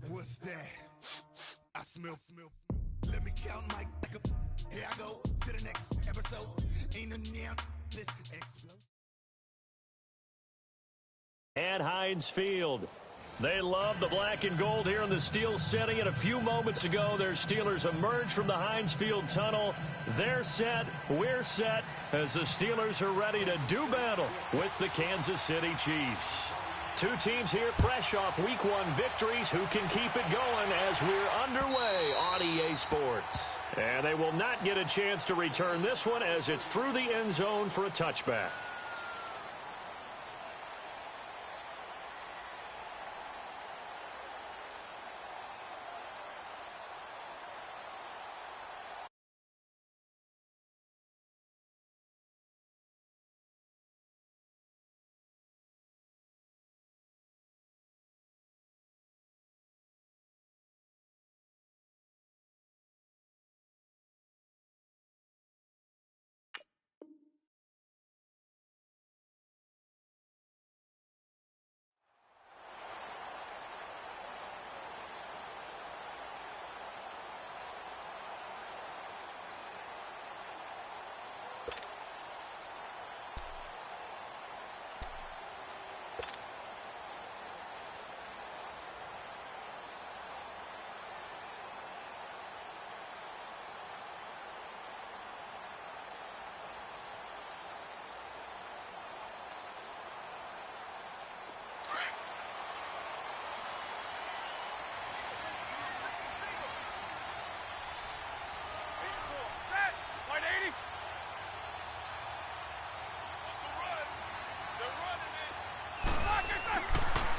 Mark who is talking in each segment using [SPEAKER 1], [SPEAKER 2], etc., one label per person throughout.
[SPEAKER 1] What's that? I smell. Let me count my. Here I go to the next episode. Ain't no damn this explode.
[SPEAKER 2] At Heinz Field. They love the black and gold here in the Steel City. And a few moments ago, their Steelers emerged from the Heinz Field tunnel. They're set. We're set as the Steelers are ready to do battle with the Kansas City Chiefs. Two teams here fresh off Week 1 victories who can keep it going as we're underway on EA Sports. And they will not get a chance to return this one as it's through the end zone for a touchback.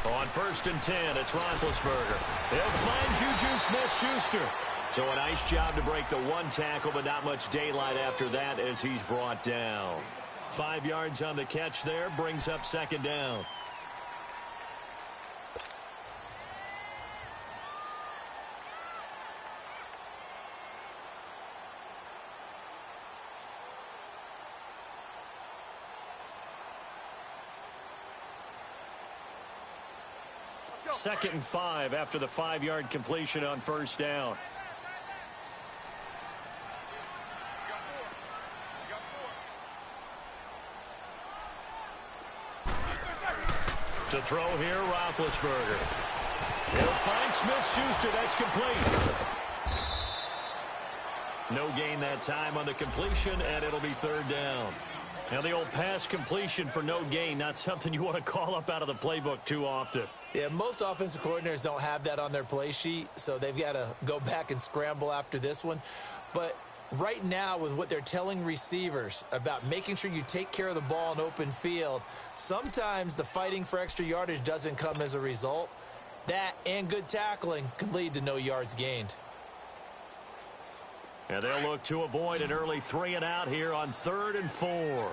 [SPEAKER 2] On 1st and 10, it's Roethlisberger. He'll find Juju Smith-Schuster. So a nice job to break the one tackle, but not much daylight after that as he's brought down. 5 yards on the catch there, brings up 2nd down. Second and 5 after the 5-yard completion on 1st down. To throw here, Roethlisberger. He'll find Smith-Schuster. That's complete. No gain that time on the completion, and it'll be 3rd down. Now, the old pass completion for no gain, not something you want to call up out of the playbook too often.
[SPEAKER 3] Yeah, most offensive coordinators don't have that on their play sheet, so they've got to go back and scramble after this one. But right now, with what they're telling receivers about making sure you take care of the ball in open field, sometimes the fighting for extra yardage doesn't come as a result. That and good tackling can lead to no yards gained.
[SPEAKER 2] And they'll look to avoid an early 3 and out here on 3rd and 4.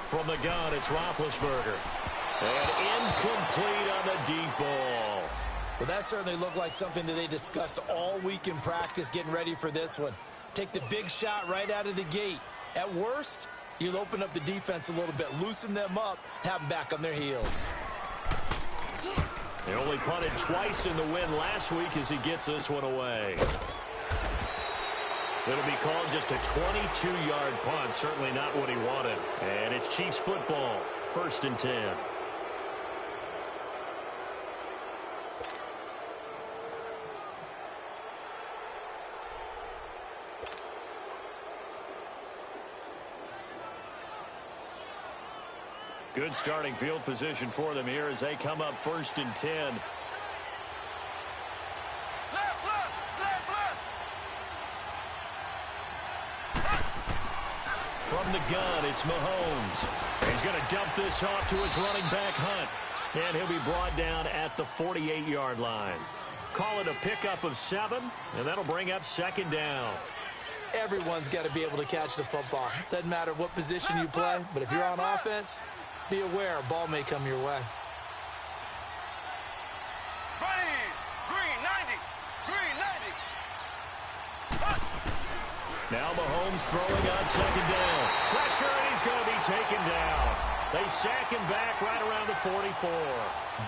[SPEAKER 2] From the gun, it's Roethlisberger. And incomplete on the deep ball.
[SPEAKER 3] Well, that certainly looked like something that they discussed all week in practice getting ready for this one. Take the big shot right out of the gate. At worst, you'll open up the defense a little bit, loosen them up, have them back on their heels.
[SPEAKER 2] He only punted twice in the win last week as he gets this one away. It'll be called just a 22-yard punt. Certainly not what he wanted. And it's Chiefs football. 1st and 10. Good starting field position for them here as they come up 1st and 10. From the gun, it's Mahomes. He's going to dump this off to his running back, Hunt. And he'll be brought down at the 48-yard line. Call it a pickup of 7, and that'll bring up 2nd down.
[SPEAKER 3] Everyone's got to be able to catch the football. Doesn't matter what position you play, but if you're on offense, be aware a ball may come your way.
[SPEAKER 2] Now Mahomes throwing on second down. Pressure, and he's going to be taken down. They sack him back right around the 44.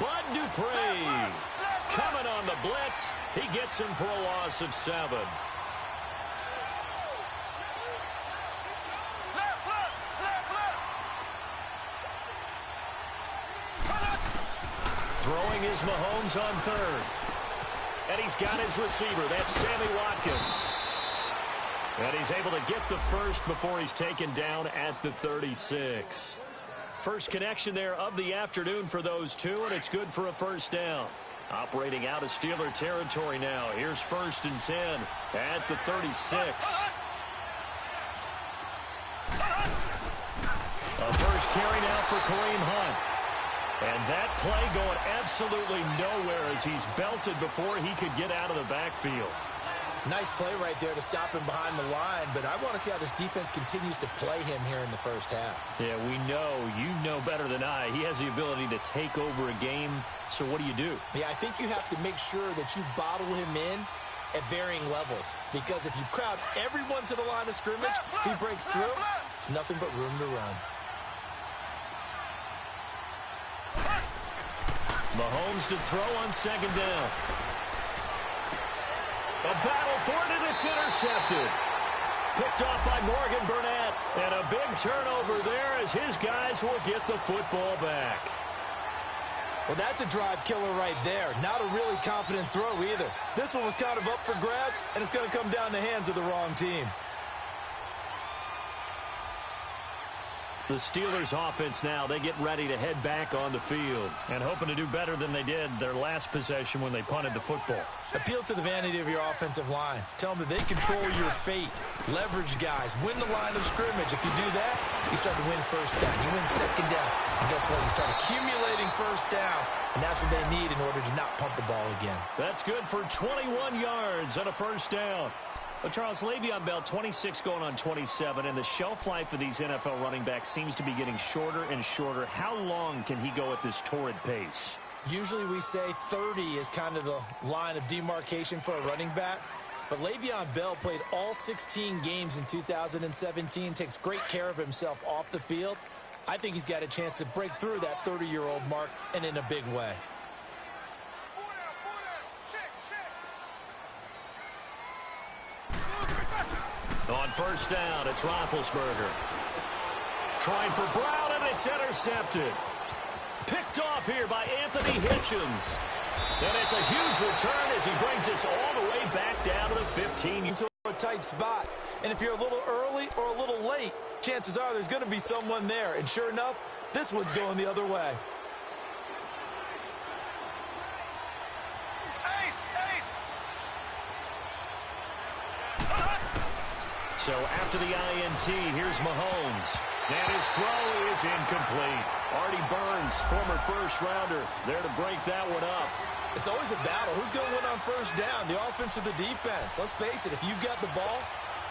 [SPEAKER 2] Bud Dupree coming on the blitz. He gets him for a loss of 7. Throwing is Mahomes on third. And he's got his receiver. That's Sammy Watkins. And he's able to get the first before he's taken down at the 36. First connection there of the afternoon for those two, and it's good for a first down. Operating out of Steeler territory now. Here's 1st and 10 at the 36. A first carry now for Kareem Hunt. And that play going absolutely nowhere as he's belted before he could get out of the backfield.
[SPEAKER 3] Nice play right there to stop him behind the line, but I want to see how this defense continues to play him here in the first half.
[SPEAKER 2] Yeah, we know. You know better than I. He has the ability to take over a game, so what do you do?
[SPEAKER 3] Yeah, I think you have to make sure that you bottle him in at varying levels, because if you crowd everyone to the line of scrimmage, if he breaks through, there's nothing but room to run.
[SPEAKER 2] Mahomes to throw on second down. A battle for it, and it's intercepted. Picked off by Morgan Burnett. And a big turnover there as his guys will get the football back.
[SPEAKER 3] Well, that's a drive killer right there. Not a really confident throw either. This one was kind of up for grabs, and it's going to come down the hands of the wrong team.
[SPEAKER 2] The Steelers offense now, they get ready to head back on the field and hoping to do better than they did their last possession when they punted the football.
[SPEAKER 3] Appeal to the vanity of your offensive line. Tell them that they control your fate. Leverage guys. Win the line of scrimmage. If you do that, you start to win first down. You win second down. And guess what? You start accumulating first downs. And that's what they need in order to not punt the ball again.
[SPEAKER 2] That's good for 21 yards on a first down. Well, Charles, Le'Veon Bell, 26 going on 27, and the shelf life of these NFL running backs seems to be getting shorter and shorter. How long can he go at this torrid pace?
[SPEAKER 3] Usually we say 30 is kind of the line of demarcation for a running back. But Le'Veon Bell played all 16 games in 2017, takes great care of himself off the field. I think he's got a chance to break through that 30-year-old mark, and in a big way.
[SPEAKER 2] On first down, it's Roethlisberger. Trying for Brown, and it's intercepted. Picked off here by Anthony Hitchens. And it's a huge return as he brings us all the way back down to the 15.
[SPEAKER 3] Into a tight spot. And if you're a little early or a little late, chances are there's going to be someone there. And sure enough, this one's going the other way.
[SPEAKER 2] So after the INT, here's Mahomes. And his throw is incomplete. Artie Burns, former first-rounder, there to break that one up.
[SPEAKER 3] It's always a battle. Who's going to win on first down, the offense or the defense? Let's face it, if you've got the ball,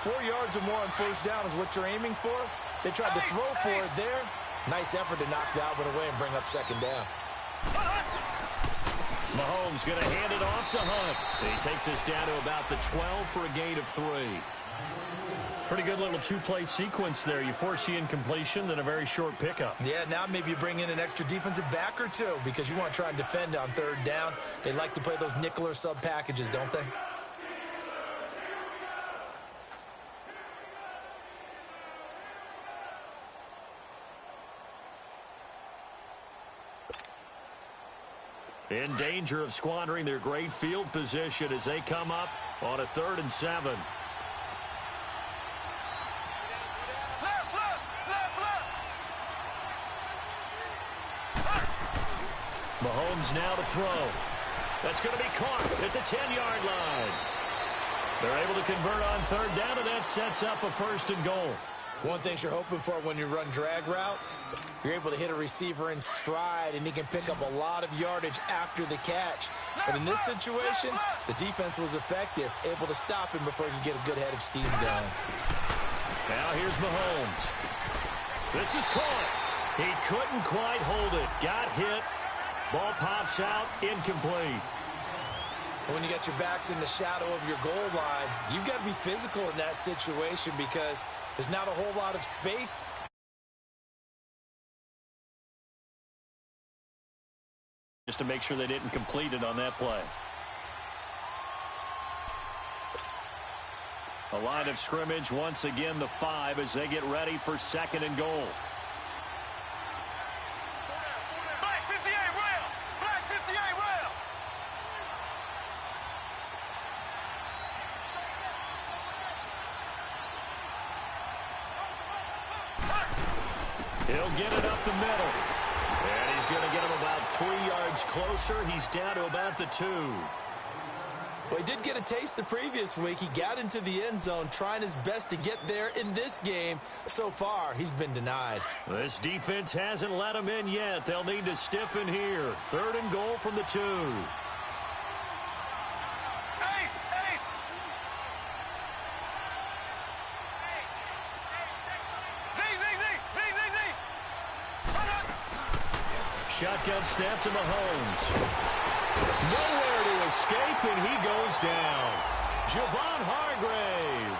[SPEAKER 3] 4 yards or more on first down is what you're aiming for. They tried to throw for it there. Nice effort to knock that one away and bring up second down.
[SPEAKER 2] Mahomes going to hand it off to Hunt. He takes us down to about the 12 for a gain of 3. Pretty good little two-play sequence there. You force the incompletion, then a very short pickup.
[SPEAKER 3] Yeah, now maybe you bring in an extra defensive back or two because you want to try and defend on third down. They like to play those nickel or sub packages, don't they?
[SPEAKER 2] In danger of squandering their great field position as they come up on a 3rd and 7. Mahomes now to throw. That's going to be caught at the 10-yard line. They're able to convert on third down, and that sets up a 1st and goal.
[SPEAKER 3] One thing you're hoping for when you run drag routes, you're able to hit a receiver in stride, and he can pick up a lot of yardage after the catch. But in this situation, the defense was effective, able to stop him before he could get a good head of steam going.
[SPEAKER 2] Now here's Mahomes. This is caught. He couldn't quite hold it. Got hit. Ball pops out, incomplete.
[SPEAKER 3] When you got your backs in the shadow of your goal line, you've got to be physical in that situation because there's not a whole lot of space.
[SPEAKER 2] Just to make sure they didn't complete it on that play. A line of scrimmage, once again, the 5 as they get ready for 2nd and goal.
[SPEAKER 1] Black 58 rail! Black 58 rail!
[SPEAKER 2] He'll get it up the middle. And he's going to get him about 3 yards closer. He's down to about the 2.
[SPEAKER 3] Well, he did get a taste the previous week. He got into the end zone trying his best to get there in this game. So far, he's been denied.
[SPEAKER 2] This defense hasn't let him in yet. They'll need to stiffen here. 3rd and goal from the 2. Shotgun snap to Mahomes. Nowhere to escape, and he goes down. Javon Hargrave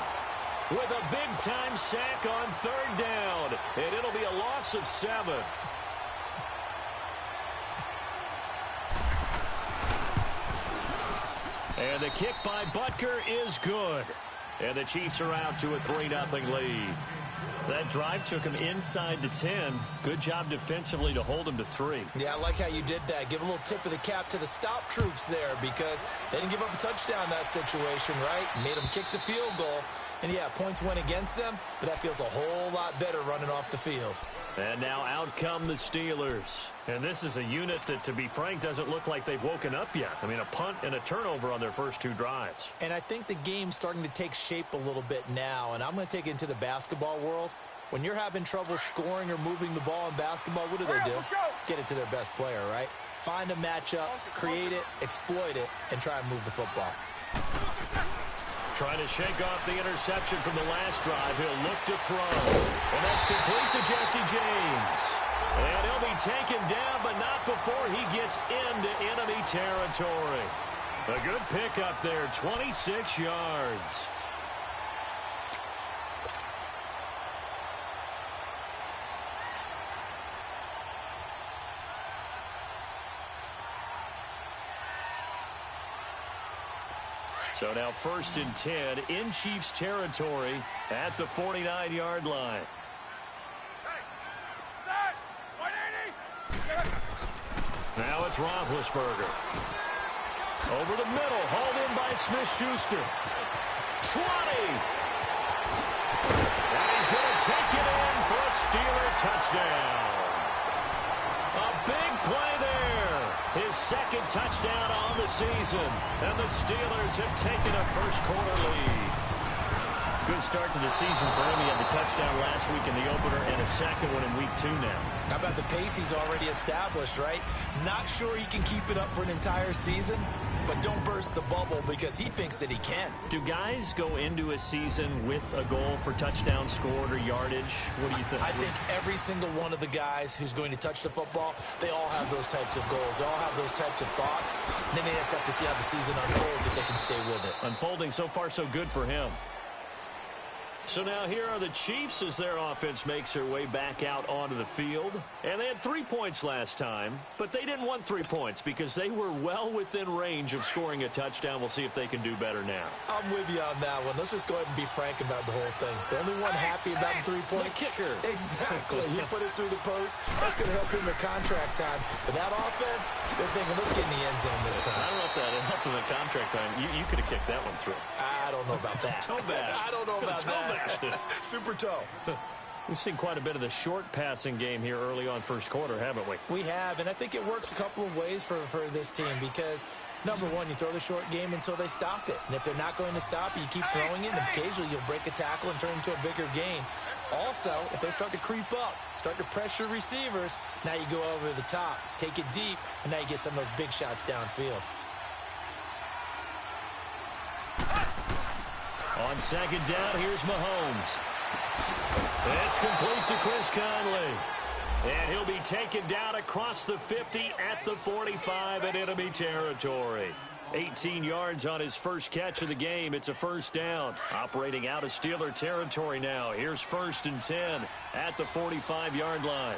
[SPEAKER 2] with a big-time sack on 3rd down, and it'll be a loss of 7. And the kick by Butker is good. And the Chiefs are out to a 3-0 lead. That drive took him inside the 10. Good job defensively to hold him to 3.
[SPEAKER 3] Yeah, I like how you did that. Give a little tip of the cap to the stop troops there because they didn't give up a touchdown in that situation, right? Made them kick the field goal. And, yeah, points went against them, but that feels a whole lot better running off the field.
[SPEAKER 2] And now out come the Steelers. And this is a unit that, to be frank, doesn't look like they've woken up yet. I mean, a punt and a turnover on their first 2 drives.
[SPEAKER 3] And I think the game's starting to take shape a little bit now. And I'm going to take it into the basketball world. When you're having trouble scoring or moving the ball in basketball, what do? Get it to their best player, right? Find a matchup, create it, exploit it, and try and move the football.
[SPEAKER 2] Trying to shake off the interception from the last drive. He'll look to throw. And that's complete to Jesse James. And he'll be taken down, but not before he gets into enemy territory. A good pickup there, 26 yards. So now 1st and 10 in Chiefs territory at the 49-yard line. Now it's Roethlisberger. Over the middle, hauled in by Smith-Schuster. 20. And he's going to take it in for a Steeler touchdown. A big play there. His 2nd touchdown on the season. And the Steelers have taken a first-quarter lead. Good start to the season for him. He had the touchdown last week in the opener and a 2nd one in week 2 now.
[SPEAKER 3] How about the pace he's already established, right? Not sure he can keep it up for an entire season, but don't burst the bubble because he thinks that he can.
[SPEAKER 2] Do guys go into a season with a goal for touchdown scored or yardage? What do you think?
[SPEAKER 3] I think every single one of the guys who's going to touch the football, they all have those types of goals. They all have those types of thoughts. And then they just have to see how the season unfolds if they can stay with it.
[SPEAKER 2] Unfolding so far so good for him. So now here are the Chiefs as their offense makes their way back out onto the field. And they had 3 points last time, but they didn't want 3 points because they were well within range of scoring a touchdown. We'll see if they can do better now.
[SPEAKER 3] I'm with you on that one. Let's just go ahead and be frank about the whole thing. The only one happy about the 3-point.
[SPEAKER 2] The kicker.
[SPEAKER 3] Exactly. He put it through the post. That's going to help him in contract time. But that offense, they're thinking, let's get in the end zone this time.
[SPEAKER 2] I don't know if that helped him in contract time. You could have kicked that one through.
[SPEAKER 3] I don't know about that.
[SPEAKER 2] Toe bash.
[SPEAKER 3] I don't know about that. Super toe.
[SPEAKER 2] We've seen quite a bit of the short passing game here early on first quarter, haven't we?
[SPEAKER 3] We have, and I think it works a couple of ways for this team because, number one, you throw the short game until they stop it. And if they're not going to stop it, you keep throwing it, and occasionally you'll break a tackle and turn it into a bigger gain. Also, if they start to creep up, start to pressure receivers, now you go over the top, take it deep, and now you get some of those big shots downfield.
[SPEAKER 2] On 2nd down, here's Mahomes. It's complete to Chris Conley. And he'll be taken down across the 50 at the 45 in enemy territory. 18 yards on his first catch of the game. It's a first down. Operating out of Steeler territory now. Here's 1st and 10 at the 45-yard line.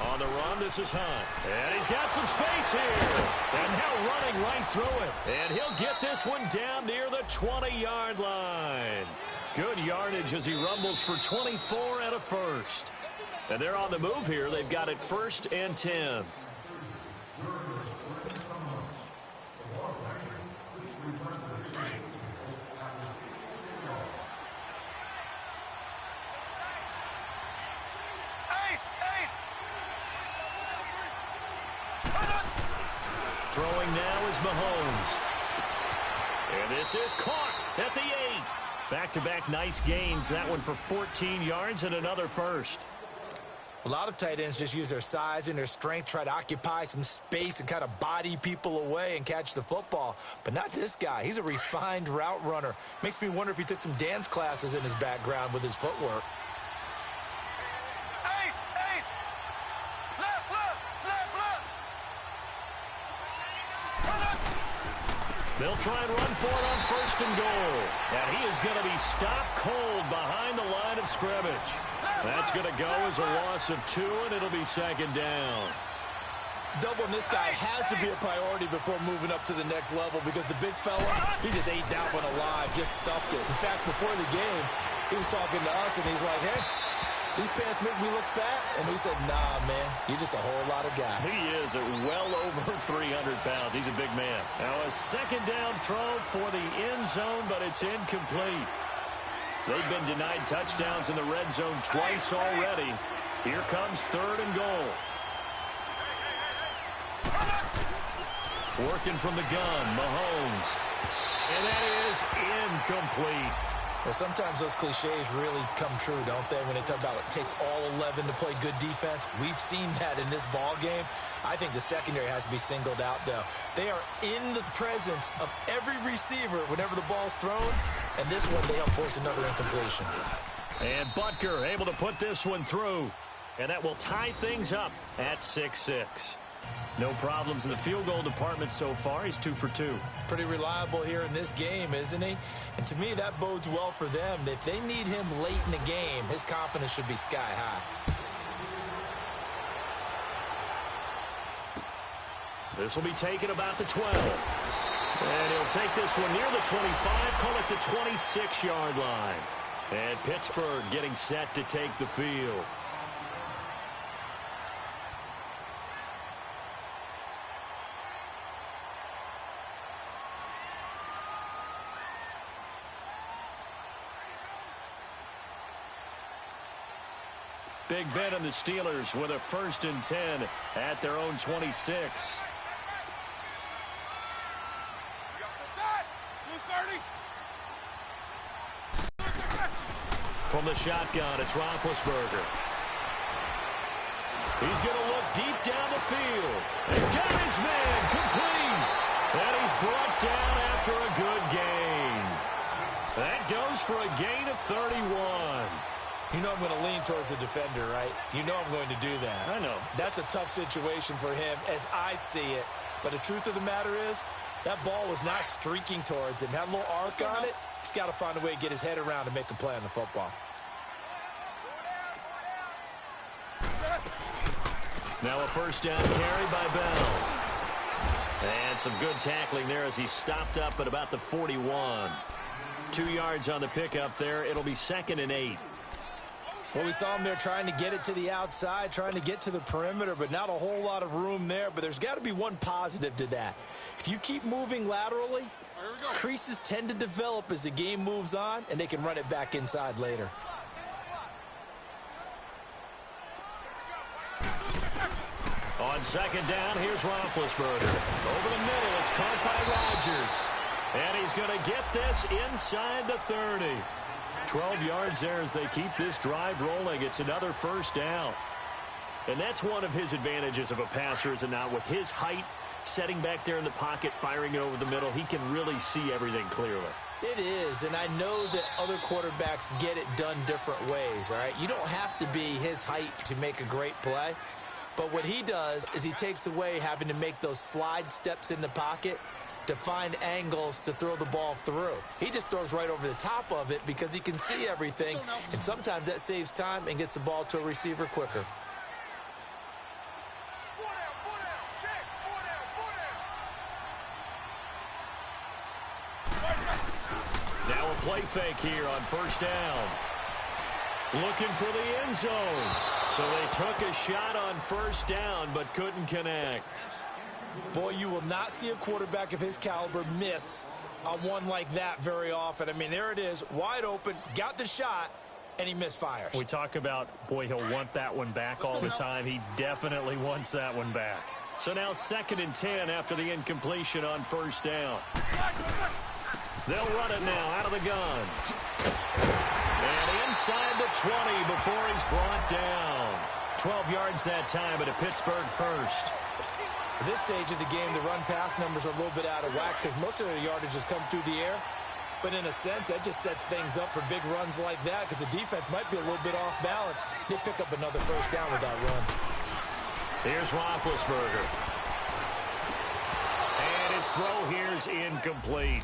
[SPEAKER 2] On the run, this is Hunt. And he's got some space here. And now running right through it. And he'll get this one down near the 20-yard line. Good yardage as he rumbles for 24 and a first. And they're on the move here. They've got it 1st and 10. Throwing now is Mahomes. And this is caught at the 8. Back-to-back nice gains. That one for 14 yards and another first.
[SPEAKER 3] A lot of tight ends just use their size and their strength, try to occupy some space and kind of body people away and catch the football. But not this guy. He's a refined route runner. Makes me wonder if he took some dance classes in his background with his footwork.
[SPEAKER 2] They'll try and run for it on 1st and goal. And he is going to be stopped cold behind the line of scrimmage. That's going to go as a loss of 2, and it'll be 2nd down.
[SPEAKER 3] Doubling this guy has to be a priority before moving up to the next level because the big fella, he just ate that one alive, just stuffed it. In fact, before the game, he was talking to us, and he's like, hey, these pants make me look fat. And we said, nah, man, you're just a whole lot of guy.
[SPEAKER 2] He is at well over 300 pounds. He's a big man. Now a 2nd down throw for the end zone, but it's incomplete. They've been denied touchdowns in the red zone twice already. Here comes 3rd and goal. Working from the gun, Mahomes. And that is incomplete.
[SPEAKER 3] Well, sometimes those cliches really come true, don't they? When they talk about it takes all 11 to play good defense. We've seen that in this ball game. I think the secondary has to be singled out, though. They are in the presence of every receiver whenever the ball's thrown. And this one, they help force another incompletion.
[SPEAKER 2] And Butker able to put this one through. And that will tie things up at 6-6. No problems in the field goal department so far. He's 2 for 2.
[SPEAKER 3] Pretty reliable here in this game, isn't he? And to me, that bodes well for them. If they need him late in the game, his confidence should be sky high.
[SPEAKER 2] This will be taken about the 12. And he'll take this one near the 25, call it the 26-yard line. And Pittsburgh getting set to take the field. Big Ben and the Steelers with a 1st and 10 at their own 26. From the shotgun, it's Roethlisberger. He's going to look deep down the field. And got his man complete. And he's brought down after a good gain. That goes for a gain of 31.
[SPEAKER 3] You know I'm going to lean towards the defender, right? You know I'm going to do that.
[SPEAKER 2] I know.
[SPEAKER 3] That's a tough situation for him as I see it. But the truth of the matter is, that ball was not streaking towards him. Had a little arc on it. He's got to find a way to get his head around and make a play on the football.
[SPEAKER 2] Now a 1st down carry by Bell. And some good tackling there as he stopped up at about the 41. 2 yards on the pickup there. It'll be 2nd and 8.
[SPEAKER 3] Well, we saw him there trying to get it to the outside, trying to get to the perimeter, but not a whole lot of room there. But there's got to be one positive to that. If you keep moving laterally, creases tend to develop as the game moves on, and they can run it back inside later.
[SPEAKER 2] On 2nd down, here's Roethlisberger. Over the middle, it's caught by Rodgers. And he's going to get this inside the 30. 12 yards there as they keep this drive rolling. It's another 1st down. And that's one of his advantages of a passer, is it not? With his height, setting back there in the pocket, firing it over the middle, he can really see everything clearly.
[SPEAKER 3] It is, and I know that other quarterbacks get it done different ways, all right? You don't have to be his height to make a great play, but what he does is he takes away having to make those slide steps in the pocket to find angles to throw the ball through. He just throws right over the top of it because he can see everything, and sometimes that saves time and gets the ball to a receiver quicker.
[SPEAKER 2] Now a play fake here on first down. Looking for the end zone. So they took a shot on first down but couldn't connect.
[SPEAKER 3] Boy, you will not see a quarterback of his caliber miss on one like that very often. I mean, there it is, wide open, got the shot, and he misfires.
[SPEAKER 2] We talk about, boy, he'll want that one back all the time. He definitely wants that one back. So now 2nd and 10 after the incompletion on first down. They'll run it now out of the gun. And inside the 20 before he's brought down. 12 yards that time, but a Pittsburgh first.
[SPEAKER 3] At this stage of the game, the run-pass numbers are a little bit out of whack because most of the yardage has come through the air. But in a sense, that just sets things up for big runs like that because the defense might be a little bit off balance. They pick up another first down with that run.
[SPEAKER 2] Here's Roethlisberger. And his throw here's incomplete.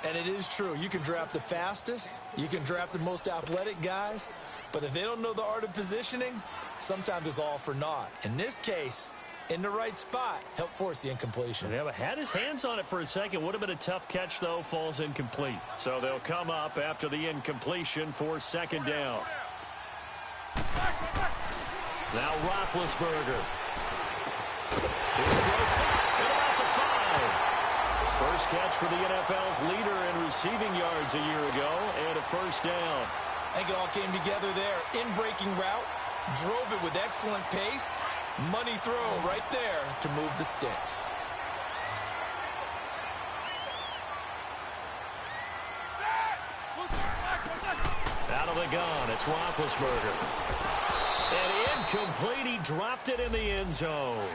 [SPEAKER 3] And it is true. You can draft the fastest. You can draft the most athletic guys. But if they don't know the art of positioning, sometimes it's all for naught. In this case, in the right spot, help force the incompletion.
[SPEAKER 2] Yeah, but had his hands on it for a second. Would have been a tough catch, though. Falls incomplete. So they'll come up after the incompletion for 2nd down. Now Roethlisberger. His throw at about the 5. First catch for the NFL's leader in receiving yards a year ago, and a first down.
[SPEAKER 3] I think it all came together there. In-breaking route, drove it with excellent pace. Money throw right there to move the sticks.
[SPEAKER 2] Out of the gun, it's Roethlisberger. And incomplete, he dropped it in the end zone.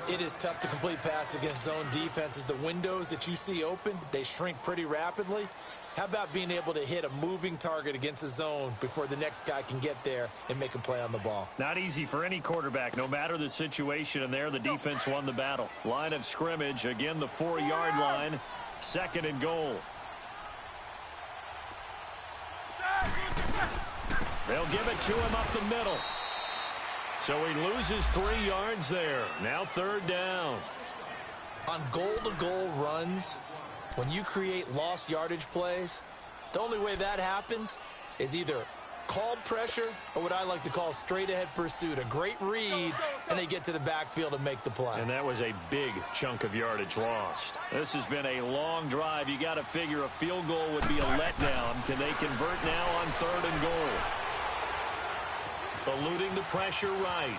[SPEAKER 3] It is tough to complete pass against zone defenses. The windows that you see open, they shrink pretty rapidly. How about being able to hit a moving target against a zone before the next guy can get there and make a play on the ball?
[SPEAKER 2] Not easy for any quarterback, no matter the situation, and there the defense won the battle. Line of scrimmage, again the 4-yard line, 2nd and goal. They'll give it to him up the middle. So he loses 3 yards there. Now 3rd down.
[SPEAKER 3] On goal-to-goal runs, when you create lost yardage plays, the only way that happens is either called pressure or what I like to call straight-ahead pursuit. A great read, and they get to the backfield and make the play.
[SPEAKER 2] And that was a big chunk of yardage lost. This has been a long drive. You got to figure a field goal would be a letdown. Can they convert now on 3rd and goal? Eluding the pressure right.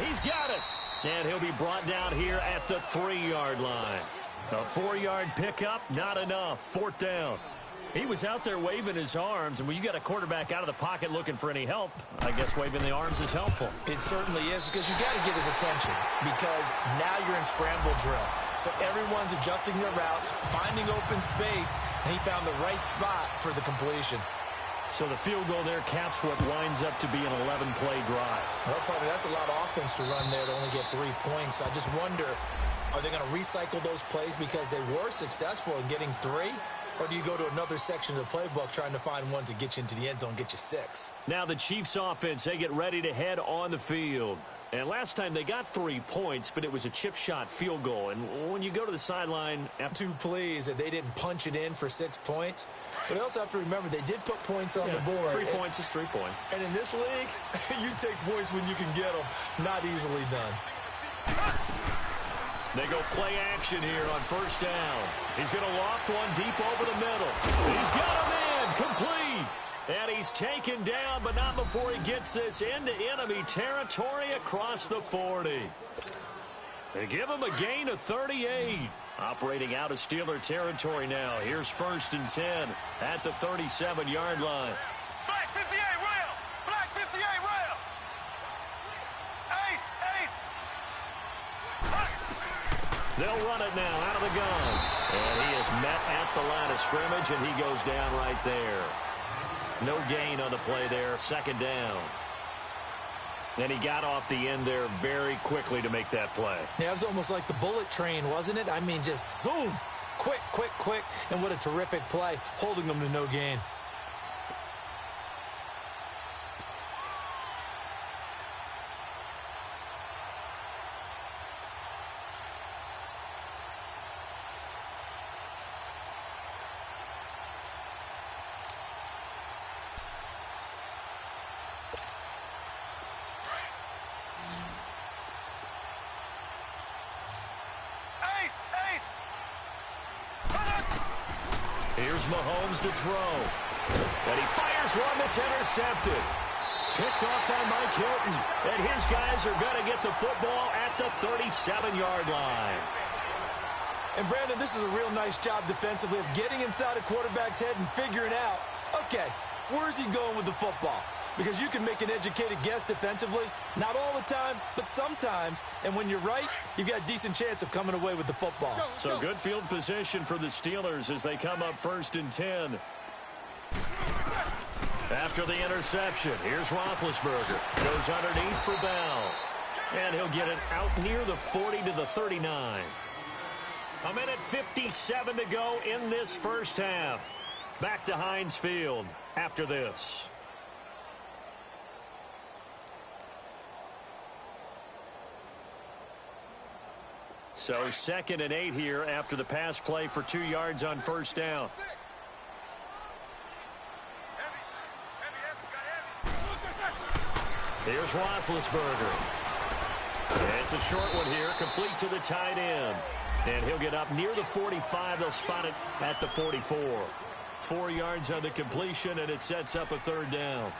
[SPEAKER 2] He's got it. And he'll be brought down here at the 3-yard line. A 4-yard pickup, not enough. 4th down. He was out there waving his arms, and when you got a quarterback out of the pocket looking for any help, I guess waving the arms is helpful.
[SPEAKER 3] It certainly is, because you got to get his attention, because now you're in scramble drill. So everyone's adjusting their routes, finding open space, and he found the right spot for the completion.
[SPEAKER 2] So the field goal there caps what winds up to be an 11-play drive.
[SPEAKER 3] Well, partner, that's a lot of offense to run there to only get 3 points. I just wonder, are they going to recycle those plays because they were successful in getting 3? Or do you go to another section of the playbook trying to find ones that get you into the end zone and get you 6?
[SPEAKER 2] Now the Chiefs offense, they get ready to head on the field. And last time they got 3 points, but it was a chip shot field goal. And when you go to the sideline after
[SPEAKER 3] 2 plays that they didn't punch it in for 6 points. But you also have to remember they did put points on the board.
[SPEAKER 2] 3 points is 3 points.
[SPEAKER 3] And in this league, you take points when you can get them. Not easily done.
[SPEAKER 2] They go play action here on first down. He's going to loft one deep over the middle. He's got him in, complete. And he's taken down, but not before he gets this into enemy territory across the 40. They give him a gain of 38. Operating out of Steeler territory now. Here's 1st and 10 at the 37-yard line.
[SPEAKER 1] Black 58 rail! Black 58 rail! Ace!
[SPEAKER 2] They'll run it now out of the gun. And he is met at the line of scrimmage, and he goes down right there. No gain on the play there, second down. And he got off the end there very quickly to make that play.
[SPEAKER 3] Yeah, it was almost like the bullet train, wasn't it? I mean, just zoom. Quick, quick, quick. And what a terrific play, holding them to no gain.
[SPEAKER 2] Here's Mahomes to throw. And he fires one that's intercepted. Picked off by Mike Hilton. And his guys are going to get the football at the 37-yard line.
[SPEAKER 3] And, Brandon, this is a real nice job defensively of getting inside a quarterback's head and figuring out, okay, where's he going with the football? Because you can make an educated guess defensively, not all the time, but sometimes. And when you're right, you've got a decent chance of coming away with the football.
[SPEAKER 2] So good field position for the Steelers as they come up 1st and 10. After the interception, here's Roethlisberger. Goes underneath for Bell. And he'll get it out near the 40 to the 39. A minute 57 to go in this first half. Back to Heinz Field after this. So 2nd and 8 here after the pass play for 2 yards on first down. Here's Roethlisberger. It's a short one here, complete to the tight end. And he'll get up near the 45. They'll spot it at the 44. 4 yards on the completion, and it sets up a 3rd down.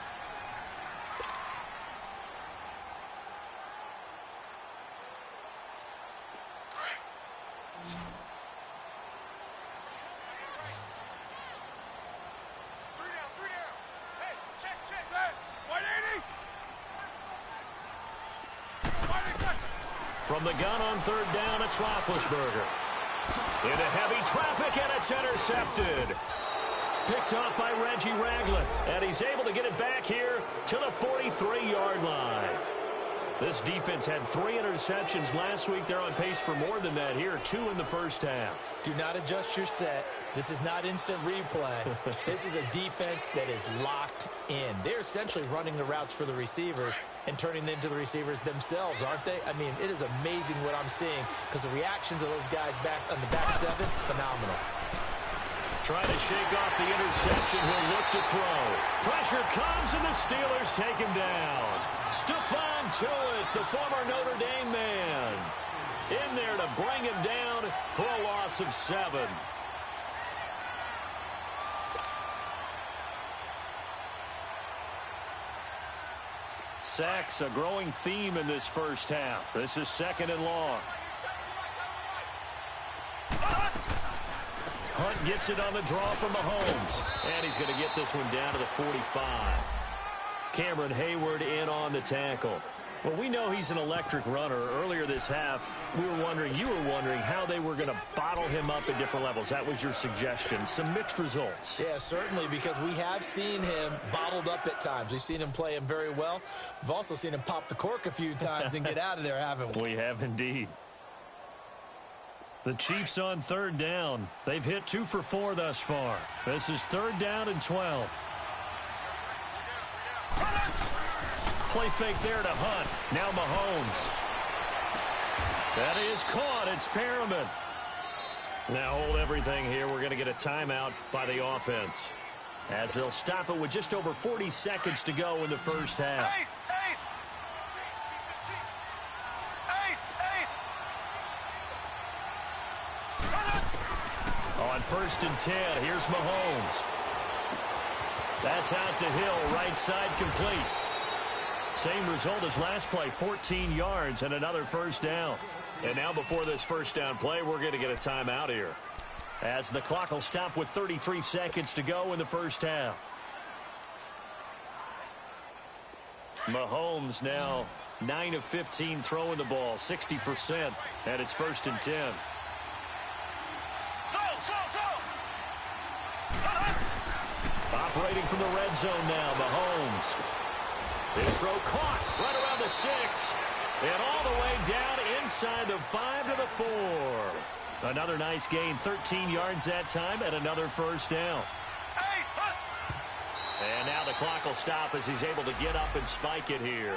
[SPEAKER 2] From the gun on 3rd down, it's Roethlisberger. Into heavy traffic, and it's intercepted. Picked off by Reggie Ragland, and he's able to get it back here to the 43-yard line. This defense had 3 interceptions last week. They're on pace for more than that here, 2 in the first half.
[SPEAKER 3] Do not adjust your set. This is not instant replay. This is a defense that is locked in. They're essentially running the routes for the receivers and turning into the receivers themselves, aren't they? I mean, it is amazing what I'm seeing because the reactions of those guys back on the back 7, phenomenal.
[SPEAKER 2] Trying to shake off the interception. He'll look to throw. Pressure comes, and the Steelers take him down. Stephon Tuitt, the former Notre Dame man, in there to bring him down for a loss of 7. Sacks, a growing theme in this first half. This is 2nd and long. Hunt gets it on the draw from Mahomes. And he's going to get this one down to the 45. Cameron Hayward in on the tackle. Well, we know he's an electric runner. Earlier this half, you were wondering how they were going to bottle him up at different levels. That was your suggestion. Some mixed results.
[SPEAKER 3] Yeah, certainly, because we have seen him bottled up at times. We've seen him play him very well. We've also seen him pop the cork a few times and get out of there, haven't we?
[SPEAKER 2] We have indeed. The Chiefs on 3rd down. They've hit 2 for 4 thus far. This is 3rd down and 12. Play fake there to Hunt. Now Mahomes. That is caught. It's Perriman. Now hold everything here. We're going to get a timeout by the offense, as they'll stop it with just over 40 seconds to go in the first half. On 1st and 10, here's Mahomes. That's out to Hill, right side complete. Same result as last play, 14 yards and another first down. And now before this first down play, we're going to get a timeout here, as the clock will stop with 33 seconds to go in the first half. Mahomes now 9 of 15 throwing the ball, 60%, and it's 1st and 10. operating from the red zone now. Mahomes. His throw caught right around the 6. And all the way down inside the 5 to the 4. Another nice gain, 13 yards that time, and another first down. And now the clock will stop as he's able to get up and spike it here.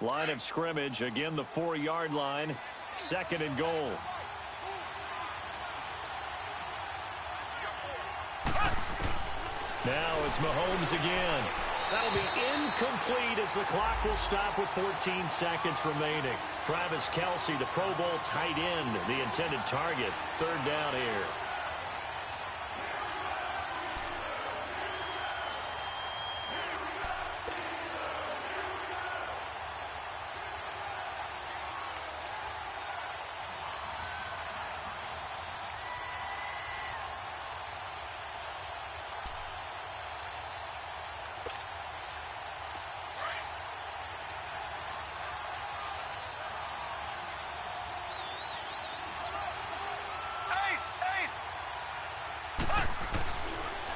[SPEAKER 2] Line of scrimmage, again the 4-yard line, 2nd and goal. Now it's Mahomes again. That'll be incomplete as the clock will stop with 14 seconds remaining. Travis Kelce, the Pro Bowl tight end, the intended target. 3rd down here.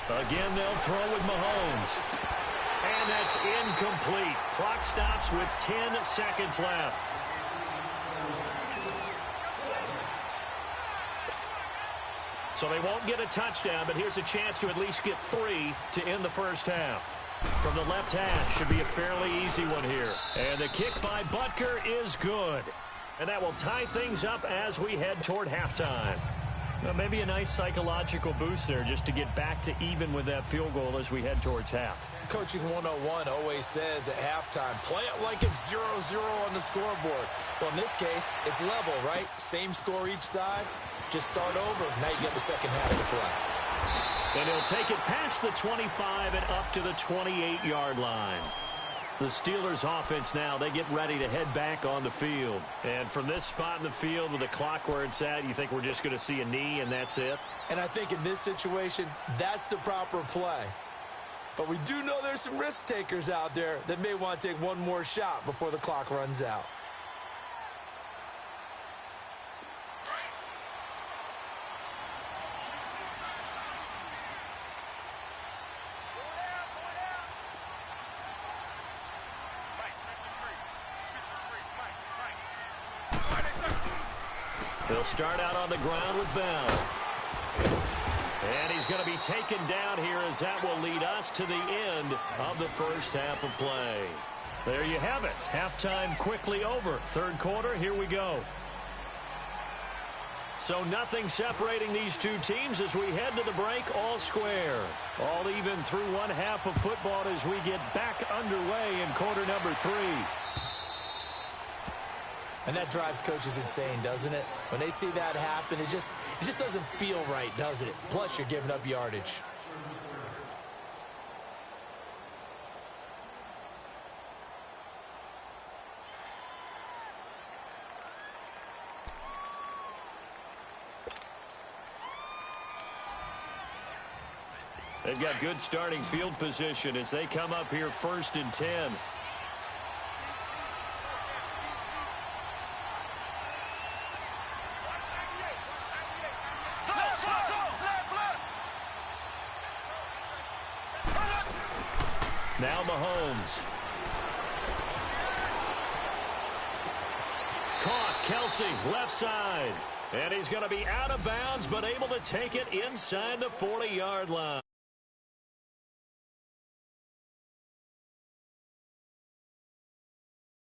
[SPEAKER 2] Again, they'll throw with Mahomes. And that's incomplete. Clock stops with 10 seconds left. So they won't get a touchdown, but here's a chance to at least get 3 to end the first half. From the left hash, should be a fairly easy one here. And the kick by Butker is good. And that will tie things up as we head toward halftime. Well, maybe a nice psychological boost there just to get back to even with that field goal as we head towards half.
[SPEAKER 3] Coaching 101 always says at halftime, play it like it's 0-0 on the scoreboard. Well, in this case, it's level, right? Same score each side. Just start over. Now you get the second half to play.
[SPEAKER 2] And he'll take it past the 25 and up to the 28-yard line. The Steelers offense now, they get ready to head back on the field. And from this spot in the field with the clock where it's at, you think we're just going to see a knee and that's it?
[SPEAKER 3] And I think in this situation, that's the proper play. But we do know there's some risk takers out there that may want to take one more shot before the clock runs out.
[SPEAKER 2] He'll start out on the ground with Bell. And he's going to be taken down here as that will lead us to the end of the first half of play. There you have it. Halftime quickly over. 3rd quarter, here we go. So nothing separating these two teams as we head to the break, all square. All even through one half of football as we get back underway in quarter number 3.
[SPEAKER 3] And that drives coaches insane, doesn't it? When they see that happen, it just doesn't feel right, does it? Plus, you're giving up yardage.
[SPEAKER 2] They've got good starting field position as they come up here 1st and 10. Now Mahomes. Caught, Kelce, left side. And he's going to be out of bounds, but able to take it inside the 40-yard line.